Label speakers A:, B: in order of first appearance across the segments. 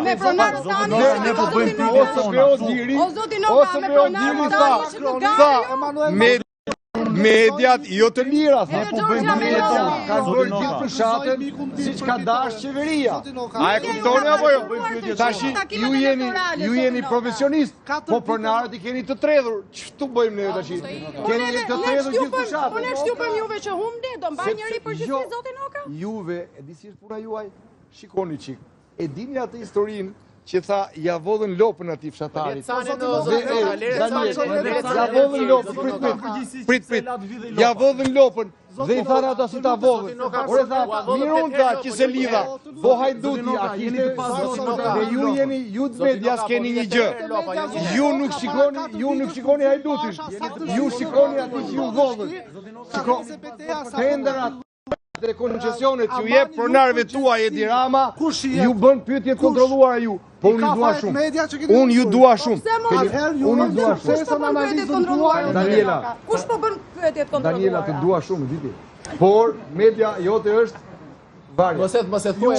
A: me pronar tani.
B: Ne po bëjmë pikë
A: O zoti Noka me pronar tani që të dalë.
C: Mediat jo të lira,
A: Ne po bëjmë
C: media kanë bërë gjithë fshatën siç ka dashur qeveria. A e kuptoni apo jo? Tash ju jeni profesionist, po pronarët i keni të tredhur. Ç'tu bëjmë ne tash? Keni të tredhur gjithë fshatën.
A: Po ne shtypëm juve që humbi, do mbaj njëri përgjithësi zoti Noka?
C: Juve, e di si është puna juaj? Shikoni çik. E dini atë historinë që tha ja vodhën lopën atij fshatarit. Ja vodhën lopën, prit. Ja vodhën lopën dhe i thanë ata si ta vodhën. Ore tha, mirë unë tha që se lidha, bo hajduti, a kishte dhe ju të media s'keni një gjë. Ju nuk shikoni hajdutin, ju shikoni ati që ju vodhën. Tenderat dhe koncesionet ju jep pronarëve tuaj Edi Rama, ju bën pyetje të kontrolluara ju. Po unë ju dua shumë. Unë ju dua shumë. Unë ju dua shumë. Daniela.
A: Kush po bën pyetje të kontrolluara?
C: Daniela, të dua shumë, diti. Por media jote është varje.
D: Mos e thuaj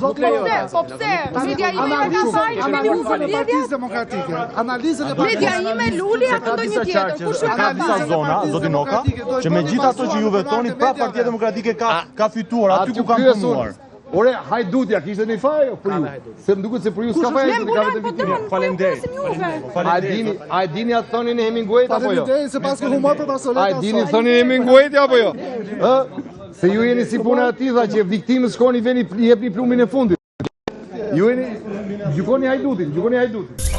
D: zoti Noka,
A: Po pse? Media ime ka fajin që keni humbur media
B: demokratike. Analizën e
A: Media ime luli apo ndonjë tjetër? Kush
E: Ka disa zona, zoti Noka, që me gjithë ato që ju vetoni, pra Partia Demokratike ka fituar aty ku ka punuar.
C: Ore, hajdutja, kishte një faj për ju? Se më duket se për ju s'ka faj, se ka vetëm vitime.
E: Faleminderit.
C: A e dini atë thonin e Hemingwayt apo jo?
B: se pas ke humor për Barcelona.
C: A e dini thonin e Hemingwayt apo jo? Se ju jeni si puna ati dha që viktimës shkoni veni jepni plumin e fundit. Ju jeni gjykoni hajdutin.